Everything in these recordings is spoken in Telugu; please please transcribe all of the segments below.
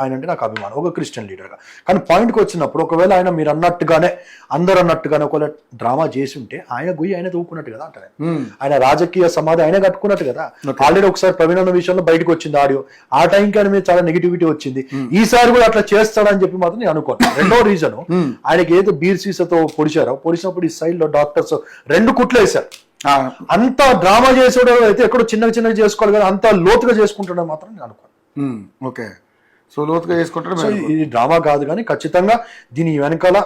ఆయన అంటే నాకు అభిమానం ఒక క్రిస్టియన్ లీడర్గా. కానీ పాయింట్కి వచ్చినప్పుడు ఒకవేళ ఆయన మీరు అన్నట్టుగానే అందరు అన్నట్టుగానే ఒకవేళ డ్రామా చేసి ఉంటే ఆయన గుయ్యి ఆయన తవ్వుకున్నట్టు కదా అంటారు. ఆయన రాజకీయ సమాధి ఆయన కట్టుకున్నట్టు కదా. ఆల్రెడీ ఒకసారి ప్రవీణ్ అన్న విషయంలో బయటకు వచ్చింది ఆడియో, ఆ టైంకి ఆయన మీద చాలా నెగిటివిటీ వచ్చింది. ఈసారి కూడా అట్లా చేస్తాడని చెప్పి మాత్రం నేను అనుకోను. రెండో రీజన్, ఆయనకి ఏదో బీర్ సీసతో పొడిచినప్పుడు ఈ సైడ్ లో డాక్టర్స్ 2 కుట్లు వేశారు. అంత డ్రామా చేసేవాడు అయితే ఎక్కడో చిన్నగా చేసుకోవాలి కదా, అంత లోతుగా చేసుకుంటాడో మాత్రం నేను అనుకోను. ఓకే, సో లోతుగా చేసుకుంటాడు. ఇది డ్రామా కాదు, కానీ ఖచ్చితంగా దీని వెనకాల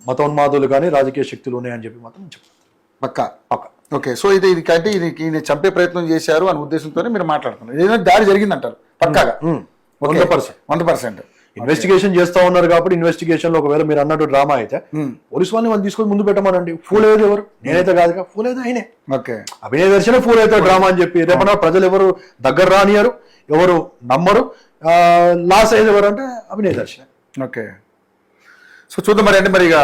మతోన్మాదులు కానీ రాజకీయ శక్తులు ఉన్నాయని చెప్పి మాత్రం చెప్తాను. పక్క. ఓకే, సో ఇది అంటే ఈయన చంపే ప్రయత్నం చేశారు అనే ఉద్దేశంతోనే మీరు మాట్లాడుతున్నారు. ఏదైనా దాడి జరిగిందంటారు పక్కాగా 100%. ఇన్వెస్టిగేషన్ చేస్తా ఉన్నారు కాబట్టి ఇన్వెస్టిగేషన్ లో ఒకవేళ మీరు అన్నట్టు డ్రామా అయితే పోలీసు వాళ్ళని తీసుకొని ముందు పెట్టమనండి. ఫూల్ అయ్యేది ఎవరు? నేనైతే కాదుగా, ఫూల్ అయితే ఆయనే. అభినయ దర్శనే ఫూల్ అయితే డ్రామా అని చెప్పి రేపన్నా ప్రజలు ఎవరు దగ్గర రానియరు, ఎవరు నమ్మరు. లాస్ అయ్యేది ఎవరు అంటే అభినయ దర్శనే. ఓకే, సో చూద్దాం మరి. అంటే మరి ఇక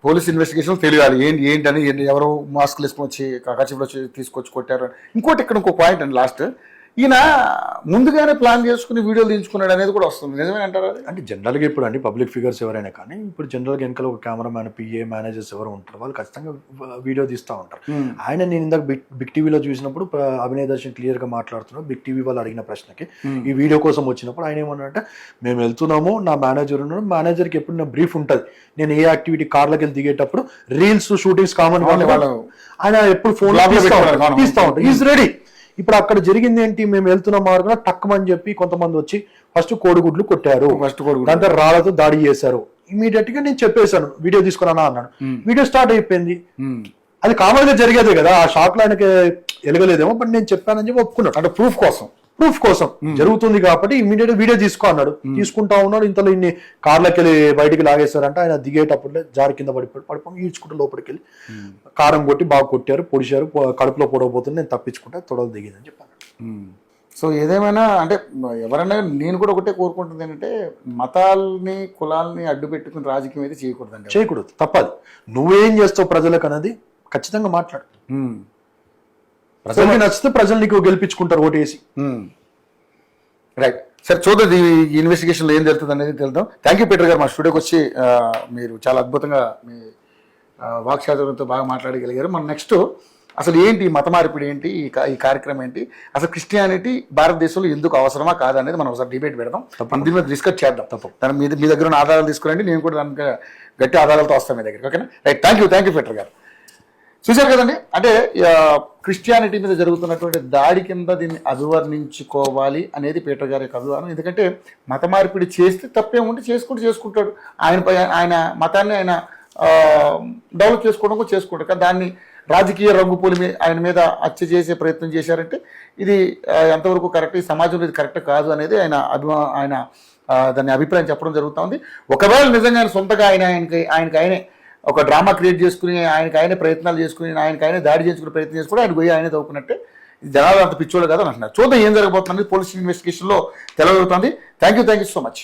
పోలీస్ ఇన్వెస్టిగేషన్ తెలియాలి ఏంటని, ఎవరో మాస్క్లు వేసుకొని వచ్చి కచిపులు వచ్చి తీసుకొచ్చి కొట్టారు. ఇంకో పాయింట్ అండి లాస్ట్, ఈయన ముందుగానే ప్లాన్ చేసుకుని వీడియోలు తీయించుకున్నాడు అనేది కూడా వస్తుంది, నిజమే అంటారు? అంటే జనరల్గా ఇప్పుడు అండి పబ్లిక్ ఫిగర్స్ ఎవరైనా కానీ ఇప్పుడు జనరల్గా వెనకాల ఒక కెమెరామ్యాన్, పిఏ, మేనేజర్స్ ఎవరు ఉంటారు, వాళ్ళు ఖచ్చితంగా వీడియో తీస్తూ ఉంటారు. ఆయన నేను ఇందాక బిగ్ టీవీలో చూసినప్పుడు అభినయ దర్శన్ క్లియర్గా మాట్లాడుతున్నాడు. బిగ్ టీవీ వాళ్ళు అడిగిన ప్రశ్నకి ఈ వీడియో కోసం వచ్చినప్పుడు ఆయన ఏమన్నారంటే, మేము వెళ్తున్నాము, నా మేనేజర్ ఉన్నాడు, మేనేజర్కి ఎప్పుడు నా బ్రీఫ్ ఉంటుంది, నేను ఏ యాక్టివిటీ కార్లోకి వెళ్ళి దిగేటప్పుడు రీల్స్ షూటింగ్స్ కామన్ వాళ్ళు ఆయన ఎప్పుడు ఫోన్ తీస్తూ ఉంటారు, ఈజ్ రెడీ. ఇప్పుడు అక్కడ జరిగింది ఏంటి, మేము వెళ్తున్న మార్గంలో టక్కమని చెప్పి కొంతమంది వచ్చి ఫస్ట్ కోడిగుడ్లు కొట్టారు, దాంతో రాళ్లతో దాడి చేశారు. ఇమీడియట్ గా నేను చెప్పేశాను వీడియో తీసుకున్నానా అన్నాడు. వీడియో స్టార్ట్ అయిపోయింది. అది కామన్ గా జరిగేదే కదా, ఆ షాక్ లో ఆయనకి ఎలగలేదేమో, బట్ నేను చెప్పానని చెప్పి ఒప్పుకున్నాడు. అంటే ప్రూఫ్ కోసం జరుగుతుంది కాబట్టి ఇమీడియట్ వీడియో తీసుకో అన్నాడు. తీసుకుంటా ఉన్నాడు. ఇంతలో ఇన్ని కార్లకి వెళ్ళి బయటికి లాగేశారంటే ఆయన దిగేటప్పుడు జారి కింద పడిపోయి ఈడ్చుకుంటూ లోపలికి వెళ్ళి కారం కొట్టి బాగా కొట్టారు, పొడిచారు, కడుపులో పొడవబోతుంది, నేను తప్పించుకుంటే తొడలు దిగిందని చెప్పాను. సో ఏదేమైనా అంటే ఎవరైనా, నేను కూడా ఒకటే కోరుకుంటుంది ఏంటంటే మతాల్ని కులాల్ని అడ్డు పెట్టుకుని రాజకీయం అయితే చేయకూడదు, తప్పదు. నువ్వేం చేస్తావు ప్రజలకు అనేది ఖచ్చితంగా మాట్లాడు. ప్రజలకి నచ్చితే ప్రజలు నీకు గెలిపించుకుంటారు ఓటేసి. రైట్, సరే చూద్దాం ఈ ఇన్వెస్టిగేషన్లో ఏం జరుగుతుంది అనేది తెలుద్దాం. థ్యాంక్ యూ పీటర్ గారు, మా స్టూడియోకి వచ్చి మీరు చాలా అద్భుతంగా మీ వాక్చాతుర్యంతో బాగా మాట్లాడగలిగారు. మనం నెక్స్ట్ అసలు ఏంటి మత మార్పిడి ఏంటి, ఈ కార్యక్రమం ఏంటి, అసలు క్రిస్టియానిటీ భారతదేశంలో ఎందుకు అవసరమా కాదనేది మనం ఒకసారి డిబేట్ పెడదాం, దీని మీద డిస్కస్ చేద్దాం. దాని మీద మీ దగ్గర ఉన్న ఆధారాలు తీసుకురండి, నేను కూడా దానికి గట్టి ఆధారాలతో వస్తాను మీ దగ్గర. ఓకేనా? రైట్, థ్యాంక్ యూ పీటర్ గారు. చూశారు కదండి, అంటే క్రిస్టియానిటీ మీద జరుగుతున్నటువంటి దాడి కింద దీన్ని అభివర్ణించుకోవాలి అనేది పీటర్ గారి యొక్క అభిమానం. ఎందుకంటే మత మార్పిడి చేస్తే తప్పేముంటే చేసుకుంటాడు. ఆయన మతాన్ని ఆయన డెవలప్ చేసుకోవడం కూడా చేసుకుంటాడు. కానీ దాన్ని రాజకీయ రంగుపూలి ఆయన మీద హత్య చేసే ప్రయత్నం చేశారంటే ఇది ఎంతవరకు కరెక్ట్, ఈ సమాజంలో ఇది కరెక్ట్ కాదు అనేది ఆయన దాని అభిప్రాయం చెప్పడం జరుగుతూ ఉంది. ఒకవేళ నిజంగా ఆయన సొంతగా ఆయనకి ఒక డ్రామా క్రియేట్ చేసుకుని ఆయనకి ప్రయత్నాలు చేసుకుని ఆయనకి దాడి చేసుకునే ప్రయత్నం చేసుకుని ఆయన పోయి ఆయనే తవ్వుకున్నట్టే, జనాలు అంత పిచ్చోళ్ళు కదా అని అంటున్నారు. చూద్దాం ఏం జరగబోతుంది పోలీస్ ఇన్వెస్టిగేషన్లో తెలవబోతుంది. Thank you so much.